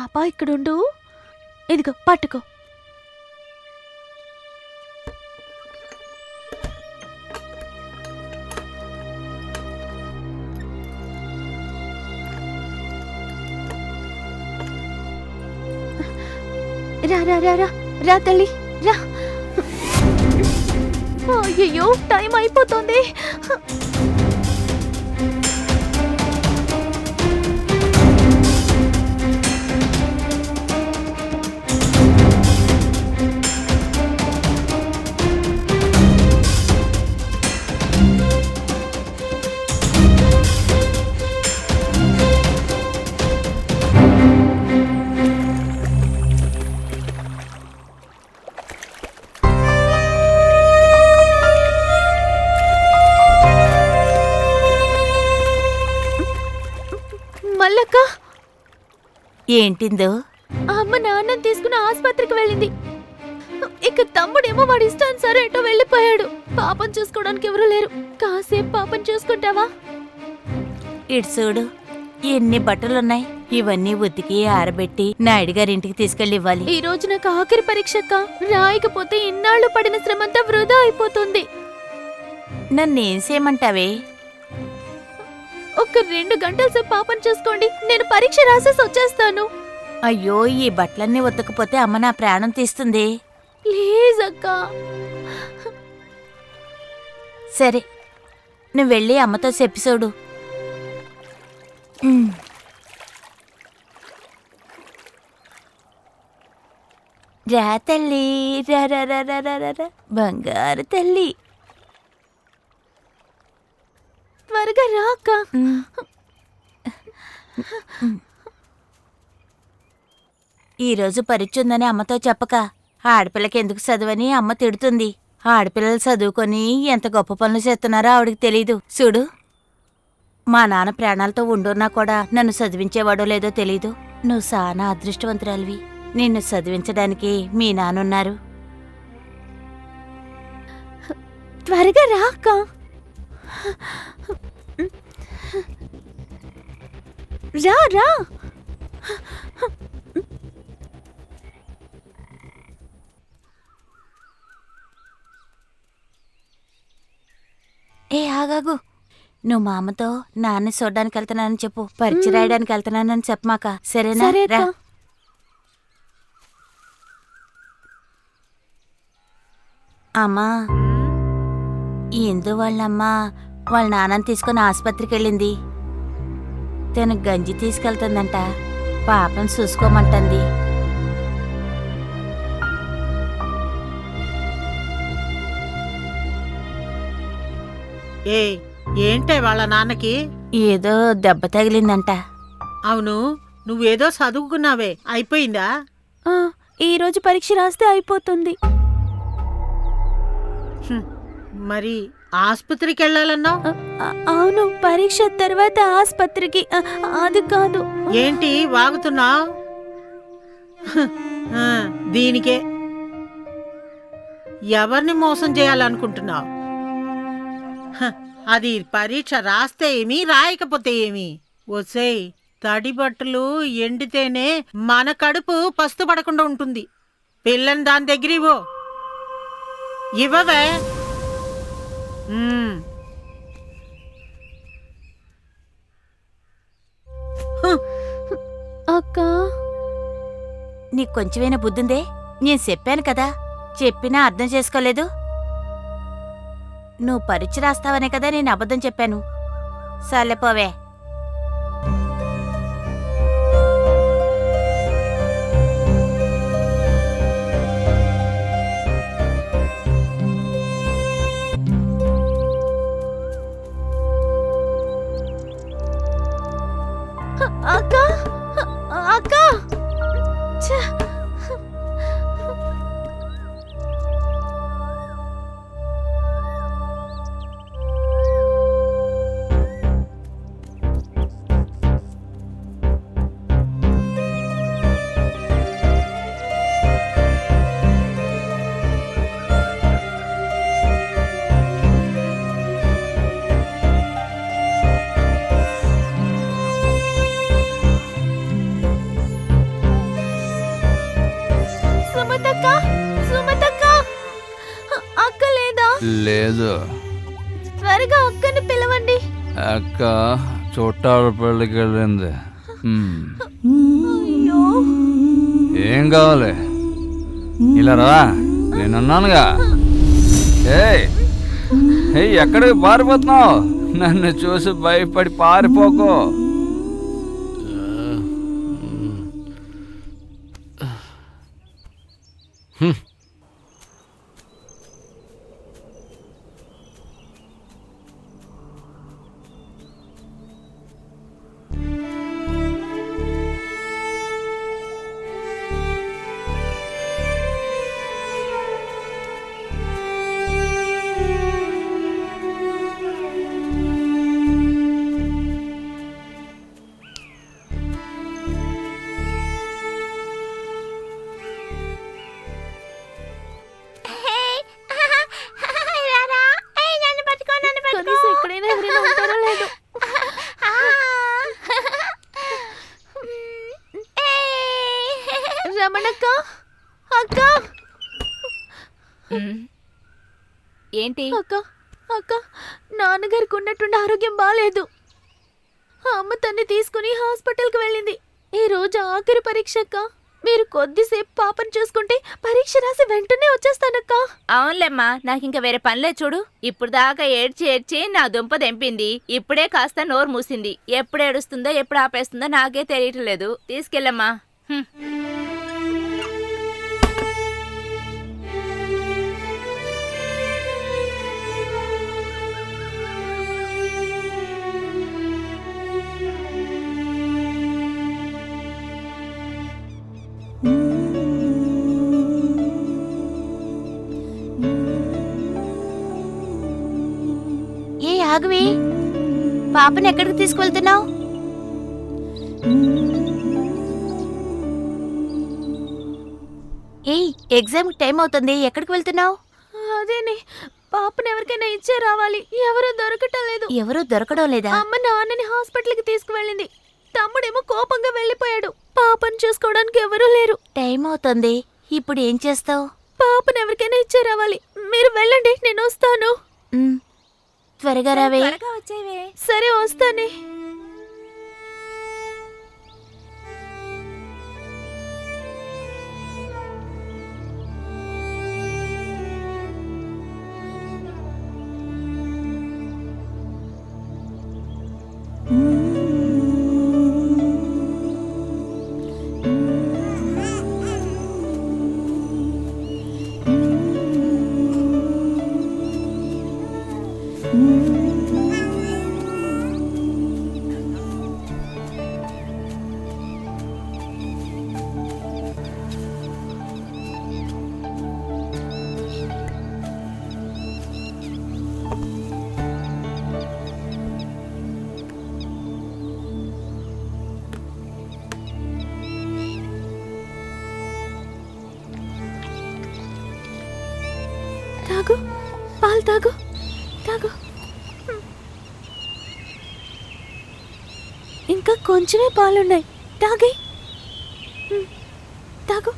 పాప ఇక్కడుండు. ఇదిగో పట్టుకో. రా రా రా రా రా తల్లి రా. అయ్యో టైం అయిపోతుంది. మల్లక్క ఏంటిందో? అమ్మ నాన్నని తీసుకుని ఆసుపత్రికి వెళ్ళింది. ఇక తమ్ముడేమో వాడి ఇష్టానుసారం ఎటో వెళ్ళిపోయాడు. పాపం చూసుకోవడానికి ఎవరు లేరు. కాసేపు పాపం చూసుకుంటావా? ఇటు చూడు, ఎన్ని బట్టలున్నాయి. ఇవన్నీ ఉతికి ఆరబెట్టి నాయుడు గారింటికి తీసుకెళ్ళి ఇవ్వాలి. ఈ రోజు నాకు ఆఖరి పరీక్షక్క. రాయకపోతే ఇన్నాళ్ళు పడిన శ్రమంతా వృధా అయిపోతుంది. నన్నేం చేయమంటావే? ఒక 2 గంటల సేపు పాపం చూసుకోండి, నేను పరీక్ష రాసేసి వచ్చేస్తాను. అయ్యో, ఈ బట్టలన్నీ ఉతకపోతే అమ్మ నా ప్రాణం తీస్తుంది. ప్లీజ్ అక్క. సరే, నువ్వు వెళ్ళి అమ్మతో చెప్పి చూడు. రా తల్లి, రా రా రా రా రా రా రా. బంగారు తల్లి, త్వరగా రా అక్క. ఈరోజు పరీక్ష ఉందని అమ్మతో చెప్పక. ఆడపిల్లకి ఎందుకు చదువని అమ్మ తిడుతుంది. ఆడపిల్లలు చదువుకొని ఎంత గొప్ప పనులు చేస్తున్నారో ఆవిడికి తెలీదు. చూడు, మా నాన్న ప్రాణాలతో ఉండున్నా కూడా నన్ను చదివించేవాడో లేదో తెలీదు. నువ్వు చాలా అదృష్టవంతురాలివి. నిన్ను చదివించడానికి మీ నాన్నున్నారు. త్వరగా రా అక్క. రా రా. ఏ ఆగాగు, నువ్వు మా అమ్మతో నాన్న చూడ్డానికి వెళ్తున్నానని చెప్పు. పరీక్ష రాయడానికి వెళ్తున్నానని చెప్పమాక, సరేనా? సరే రా. అక్క. అమ్మా, ఇందు వాళ్ళమ్మ వాళ్ళ నాన్నని తీసుకుని ఆసుపత్రికి వెళ్ళింది. తను గంజి తీసుకెళ్తుందంట. పాపను చూసుకోమంటుంది. ఏంటే వాళ్ళ నాన్నకి? ఏదో దెబ్బ తగిలిందంట. అవును, నువ్వేదో చదువుకున్నావే, అయిపోయిందా? ఈ రోజు పరీక్ష రాస్తే అయిపోతుంది. మరి ఆసుపత్రికి వెళ్ళాలన్నావు? అవును, పరీక్ష తర్వాత ఆసుపత్రికి. అది కాదు. ఏంటి వాగుతున్నావు? దీనికే ఎవరిని మోసం చేయాలనుకుంటున్నావు? అది పరీక్ష రాస్తే ఏమి, రాయకపోతే ఏమి? ఒసేయ్, తడి బట్టలు ఎండితేనే మన కడుపు పస్తు పడకుండా ఉంటుంది. పిల్లని దాని దగ్గర ఇవ్వవే. అక్క, నీకు కొంచెమైనా బుద్ధుందే? నేను చెప్పాను కదా, చెప్పినా అర్థం చేసుకోలేదు. నువ్వు పరీక్ష రాస్తావనే కదా నేను అబద్ధం చెప్పాను. సర్లేపోవే. అక్క అక్క. లేదు. త్వరగా అక్కని పిలవండి. అక్క చుట్టాల పెళ్ళికి వెళ్ళింది. అయ్యో, ఏం కావాలి? ఇలా రా, నేనున్నానుగా. ఏయ్ ఎక్కడికి పారిపోతున్నావు? నన్ను చూసి భయపడి పారిపోకు. కనీసం ఎక్కడైనా ఎవరైనా ఉంటారో లేదో. రమణక్క, అక్క, ఏంటి? అక్క, అక్క, నాన్నగారికి ఉన్నట్టుండి ఆరోగ్యం బాగాలేదు. అమ్మ తన్ని తీసుకుని హాస్పిటల్కి వెళ్ళింది. ఈ రోజు ఆఖరి పరీక్ష అక్క. మీరు కొద్దిసేపు పాపను చూసుకుంటే పరీక్ష రాసి వెంటనే వచ్చేస్తానక్క. అవునులేమ్మా, నాకింక వేరే పనిలే చూడు. ఇప్పుడు దాకా ఏడ్చి నా దుంప దెంపింది. ఇప్పుడే కాస్త నోరు మూసింది. ఎప్పుడు ఏడుస్తుందో ఎప్పుడు ఆపేస్తుందో నాకే తెలియట్లేదు. తీసుకెళ్ళమ్మా. ఏ ఆగవి, పాపని ఎక్కడికి తీసుకువెళ్తున్నావు? ఏయ్, ఎగ్జామ్ టైం అవుతుంది, ఎక్కడికి వెళ్తున్నావు? అదేనే, పాపని ఎవరికైనా ఇచ్చే రావాలి. ఎవరూ దొరకటం లేదు. ఎవరూ దొరకడం లేదా? అమ్మ నాన్నని హాస్పిటల్కి తీసుకువెళ్ళింది. తమ్ముడేమో కోపంగా వెళ్ళిపోయాడు. పాపని చూసుకోవడానికి ఎవరూ లేరు. టైం అవుతుంది, ఇప్పుడు ఏం చేస్తావు? పాపని ఎవరికైనా ఇచ్చే రావాలి. మీరు వెళ్ళండి, నేను వస్తాను. త్వరగా రావే. వచ్చేవే. సరే, వస్తానే. తాగు, పాలు తాగు, తాగు. ఇంకా కొంచెమే పాలున్నాయి, తాగి. తాగు.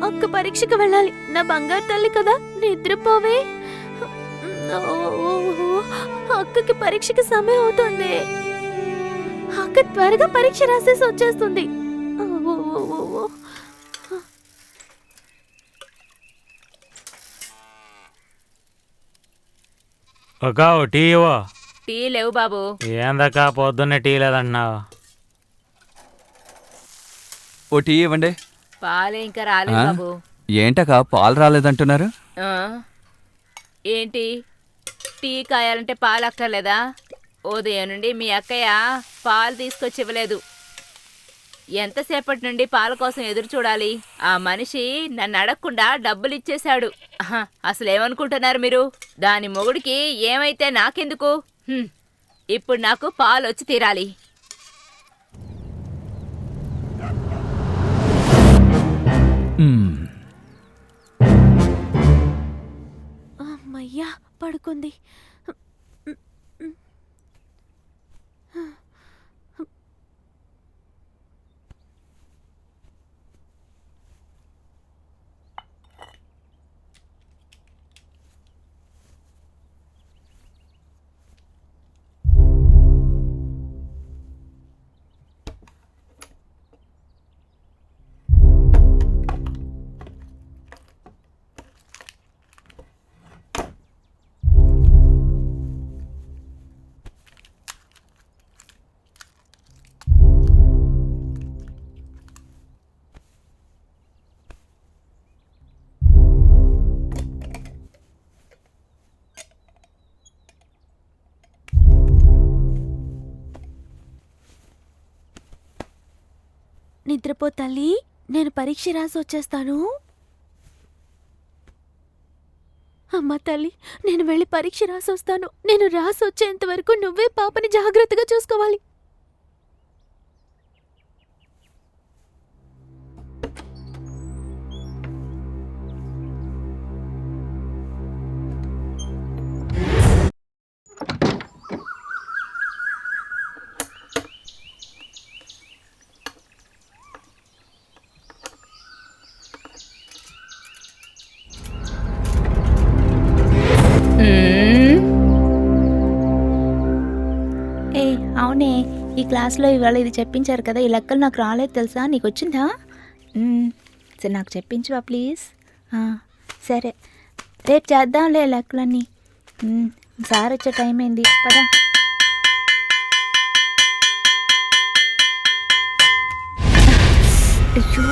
అక్క పరీక్షకు వెళ్ళాలి. నా బంగారు తల్లి కదా, నిద్రపోవే. అక్కకి పరీక్షకి సమయం అవుతుంది. అక్క త్వరగా పరీక్ష రాసేసి వచ్చేస్తుంది. ఒక టీ ఇవ్వు. టీ లేవు బాబు. ఏందక్క పొద్దున్నే టీ లేదంటున్నావు? ఓ టీ ఇవ్వండి. పాలే ఇంకా రాలేదు ఆ? బాబు. ఏంటక్క పాలు రాలేదంటున్నారు? ఆ? ఏంటి టీ కాయాలంటే పాలు అక్కర్లేదా? ఉదయం నుండి మీ అక్కయ్య పాలు తీసుకొచ్చి ఇవ్వలేదు. ఎంతసేపటి నుండి పాల కోసం ఎదురు చూడాలి? ఆ మనిషి నన్ను అడగకుండా డబ్బులు ఇచ్చేశాడు. అసలు ఏమనుకుంటున్నారు మీరు? దాని మొగుడికి ఏమైతే నాకెందుకు? ఇప్పుడు నాకు పాలు వచ్చి తీరాలి. అమ్మయ్యా పడుకుంది. నిద్రపో తల్లి, నేను పరీక్ష రాసి వచ్చేస్తాను. అమ్మ తల్లి, నేను వెళ్ళి పరీక్ష రాసి వస్తాను. నేను రాసి వచ్చేంత వరకు నువ్వే పాపని జాగ్రత్తగా చూసుకోవాలి. ఏ అవునే, ఈ క్లాస్లో ఇవాళ ఇది చెప్పించారు కదా, ఈ లెక్కలు నాకు రాలేదు తెలుసా? నీకు వచ్చిందా? సరే నాకు చెప్పించువా ప్లీజ్. సరే రేపు చేద్దాంలే లెక్కలన్నీ. సార్ వచ్చే టైం అయింది పదా. అయ్యో